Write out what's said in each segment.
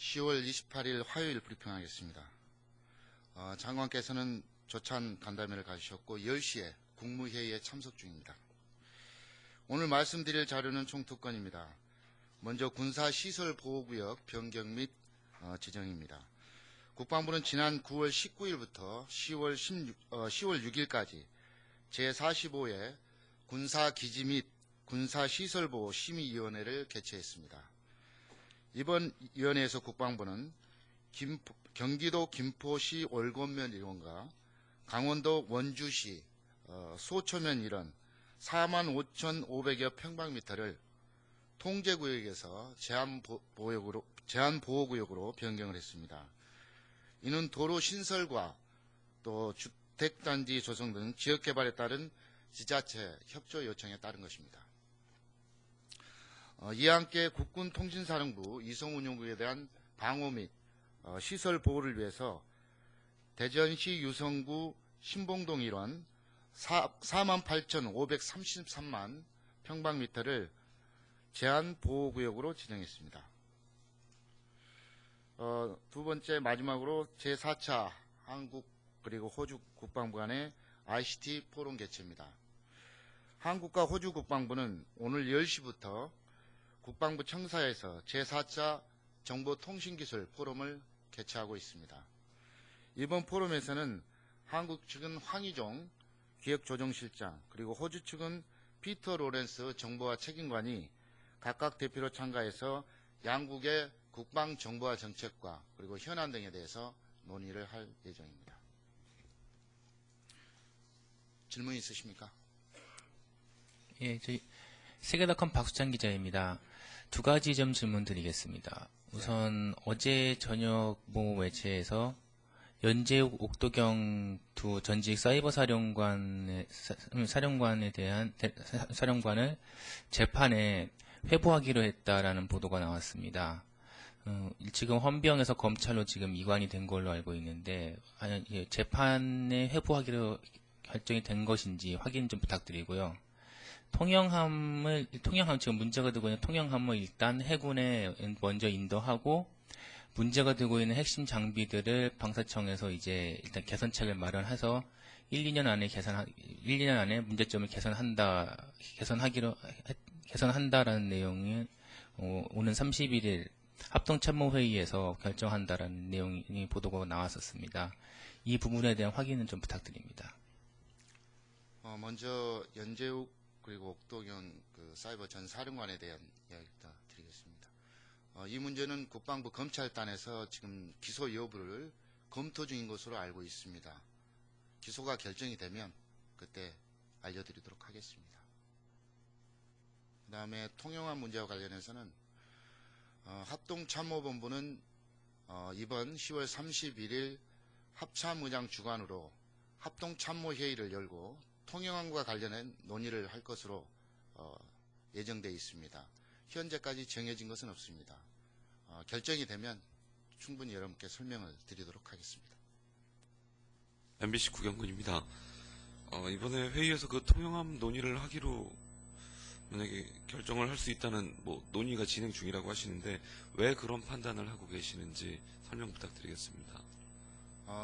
10월 28일 화요일 브리핑하겠습니다. 장관께서는 조찬 간담회를 가지셨고 10시에 국무회의에 참석 중입니다. 오늘 말씀드릴 자료는 총 2건입니다. 먼저 군사시설보호구역 변경 및 지정입니다. 국방부는 지난 9월 19일부터 10월 6일까지 제45회 군사기지 및 군사시설보호 심의위원회를 개최했습니다. 이번 위원회에서 국방부는 경기도 김포시 월곤면 일원과 강원도 원주시 소초면 일원 45,500여 평방미터를 통제구역에서 제한보호구역으로 변경을 했습니다. 이는 도로 신설과 또 주택단지 조성 등 지역개발에 따른 지자체 협조 요청에 따른 것입니다. 이와 함께 국군통신사령부 이송운용국에 대한 방호 및 시설 보호를 위해서 대전시 유성구 신봉동 일원 48,533만 평방미터를 제한보호구역으로 지정했습니다. 두 번째 마지막으로 제4차 한국 그리고 호주 국방부 간의 ICT 포럼 개최입니다. 한국과 호주 국방부는 오늘 10시부터 국방부 청사에서 제4차 정보통신기술 포럼을 개최하고 있습니다. 이번 포럼에서는 한국 측은 황희종 기획조정실장 그리고 호주 측은 피터 로렌스 정보화 책임관이 각각 대표로 참가해서 양국의 국방정보화 정책과 그리고 현안 등에 대해서 논의를 할 예정입니다. 질문 있으십니까? 예, 저희 세계닷컴 박수찬 기자입니다. 두 가지 점 질문 드리겠습니다. 우선 어제 저녁 모 매체에서 연재욱, 옥도경 두 전직 사이버 사령관에 대한 사령관을 재판에 회부하기로 했다라는 보도가 나왔습니다. 지금 헌병에서 검찰로 지금 이관이 된 걸로 알고 있는데 재판에 회부하기로 결정이 된 것인지 확인 좀 부탁드리고요. 통영함 지금 문제가 되고 있는 통영함을 일단 해군에 먼저 인도하고 문제가 되고 있는 핵심 장비들을 방사청에서 이제 일단 개선책을 마련해서 1-2년 안에 문제점을 개선한다라는 내용이 오는 31일 합동참모회의에서 결정한다라는 내용이 보도가 나왔었습니다. 이 부분에 대한 확인은 좀 부탁드립니다. 먼저 연재욱 그리고 옥도경 사이버 전 사령관에 대한 이야기부터 드리겠습니다. 이 문제는 국방부 검찰단에서 지금 기소 여부를 검토 중인 것으로 알고 있습니다. 기소가 결정이 되면 그때 알려드리도록 하겠습니다. 그 다음에 통영함 문제와 관련해서는 합동참모본부는 이번 10월 31일 합참의장 주관으로 합동참모회의를 열고 통영함과 관련한 논의를 할 것으로 예정되어 있습니다. 현재까지 정해진 것은 없습니다. 결정이 되면 충분히 여러분께 설명을 드리도록 하겠습니다. MBC 구경근입니다. 이번에 회의에서 그 통영함 논의를 하기로 만약에 결정을 할 수 있다는 논의가 진행 중이라고 하시는데 왜 그런 판단을 하고 계시는지 설명 부탁드리겠습니다.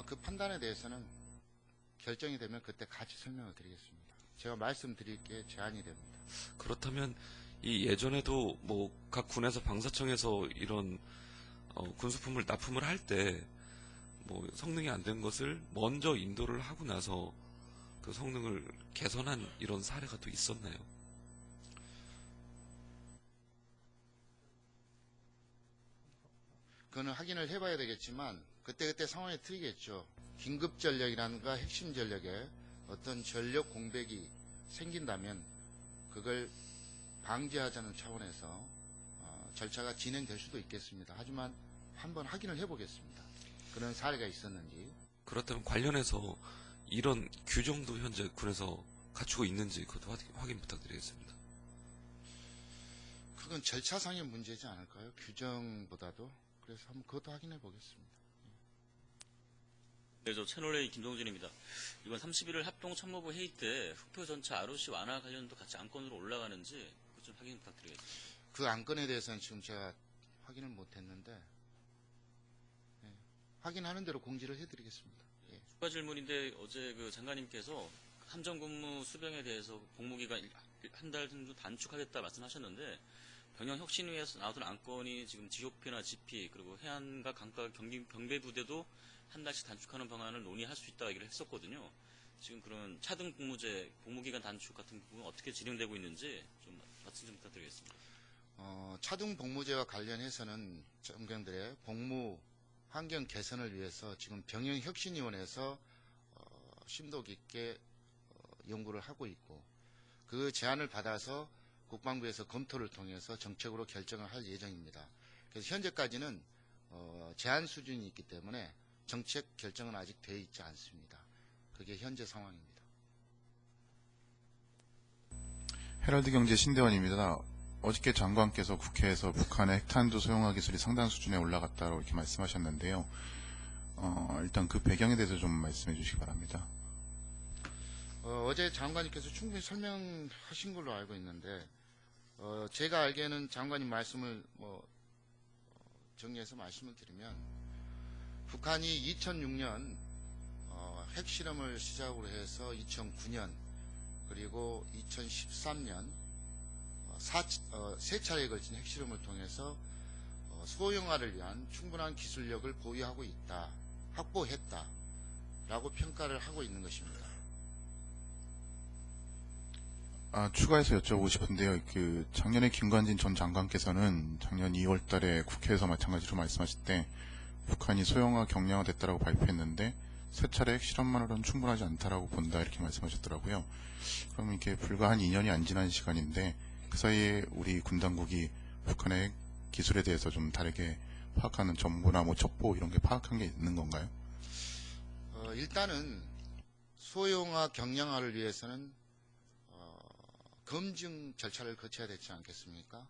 그 판단에 대해서는 결정이 되면 그때 같이 설명을 드리겠습니다. 제가 말씀드릴 게 제한이 됩니다. 그렇다면 이 예전에도 각 군에서 방사청에서 이런 군수품을 납품을 할 때 성능이 안 된 것을 먼저 인도를 하고 나서 그 성능을 개선한 이런 사례가 또 있었나요? 그거는 확인을 해봐야 되겠지만 그때그때 상황이 틀리겠죠. 긴급 전력이라든가 핵심 전력에 어떤 전력 공백이 생긴다면 그걸 방지하자는 차원에서 절차가 진행될 수도 있겠습니다. 하지만 한번 확인을 해보겠습니다. 그런 사례가 있었는지. 그렇다면 관련해서 이런 규정도 현재 군에서 갖추고 있는지 그것도 확인 부탁드리겠습니다. 그건 절차상의 문제지 않을까요? 규정보다도. 그래서 한번 그것도 확인해 보겠습니다. 네, 저 채널A 김동준입니다. 이번 31일 합동참모부 회의 때 흑표 전차 ROC 완화 관련도 같이 안건으로 올라가는지 좀 확인 부탁드리겠습니다. 그 안건에 대해서는 지금 제가 확인을 못했는데 확인하는 대로 공지를 해드리겠습니다. 예. 추가 질문인데 어제 그 장관님께서 함정근무 수병에 대해서 복무기간 한 달 정도 단축하겠다 말씀하셨는데 병영혁신위에서 나왔던 안건이 지금 GOP나 GP 그리고 해안과 강가 경배부대도 한 달씩 단축하는 방안을 논의할 수 있다 얘기를 했었거든요. 지금 그런 차등 복무제, 복무기간 단축 같은 부분은 어떻게 진행되고 있는지 좀 말씀 좀 부탁드리겠습니다. 차등 복무제와 관련해서는 정병들의 복무 환경 개선을 위해서 지금 병영혁신위원회에서 심도 깊게 연구를 하고 있고 그 제안을 받아서 국방부에서 검토를 통해서 정책으로 결정을 할 예정입니다. 그래서 현재까지는 제안 수준이 있기 때문에 정책 결정은 아직 되어 있지 않습니다. 그게 현재 상황입니다. 헤럴드 경제 신대원입니다. 어저께 장관께서 국회에서 북한의 핵탄두 소형화 기술이 상당 수준에 올라갔다고 이렇게 말씀하셨는데요. 일단 그 배경에 대해서 좀 말씀해 주시기 바랍니다. 어제 장관님께서 충분히 설명하신 걸로 알고 있는데 제가 알기에는 장관님 말씀을 정리해서 말씀을 드리면 북한이 2006년 핵실험을 시작으로 해서 2009년 그리고 2013년 세 차례에 걸친 핵실험을 통해서 소형화를 위한 충분한 기술력을 보유하고 있다, 확보했다 라고 평가를 하고 있는 것입니다. 추가해서 여쭤보고 싶은데요. 작년에 김관진 전 장관께서는 작년 2월 달에 국회에서 마찬가지로 말씀하실 때 북한이 소형화 경량화 됐다라고 발표했는데 세 차례 핵실험만으로는 충분하지 않다라고 본다 이렇게 말씀하셨더라고요. 그러면 이게 불과 한 2년이 안 지난 시간인데 그 사이에 우리 군 당국이 북한의 핵 기술에 대해서 좀 다르게 파악하는 정보나 첩보 이런 게 파악한 게 있는 건가요? 일단은 소형화 경량화를 위해서는 검증 절차를 거쳐야 되지 않겠습니까?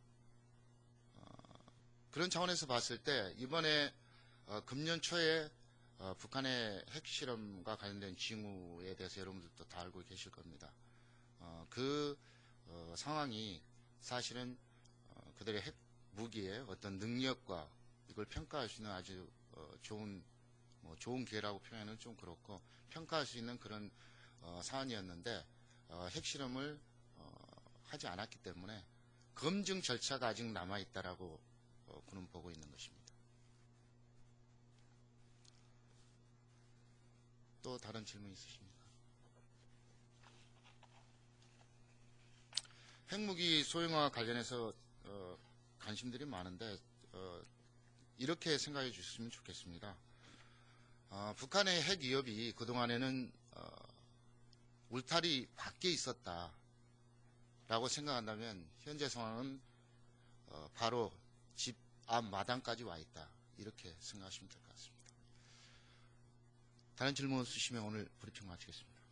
그런 차원에서 봤을 때 이번에 금년 초에 북한의 핵실험과 관련된 징후에 대해서 여러분들도 다 알고 계실 겁니다. 그 상황이 사실은 그들의 핵 무기의 어떤 능력과 이걸 평가할 수 있는 아주 좋은 기회라고 표현은 좀 그렇고 평가할 수 있는 그런 사안이었는데 핵실험을 하지 않았기 때문에 검증 절차가 아직 남아있다라고 군은 보고 있는 것입니다. 또 다른 질문 있으십니까? 핵무기 소형화 관련해서 관심들이 많은데 이렇게 생각해 주셨으면 좋겠습니다. 북한의 핵 위협이 그동안에는 울타리 밖에 있었다 라고 생각한다면 현재 상황은 바로 집 앞 마당까지 와 있다 이렇게 생각하시면 될 것 같습니다. 다른 질문 없으시면 오늘 브리핑 마치겠습니다.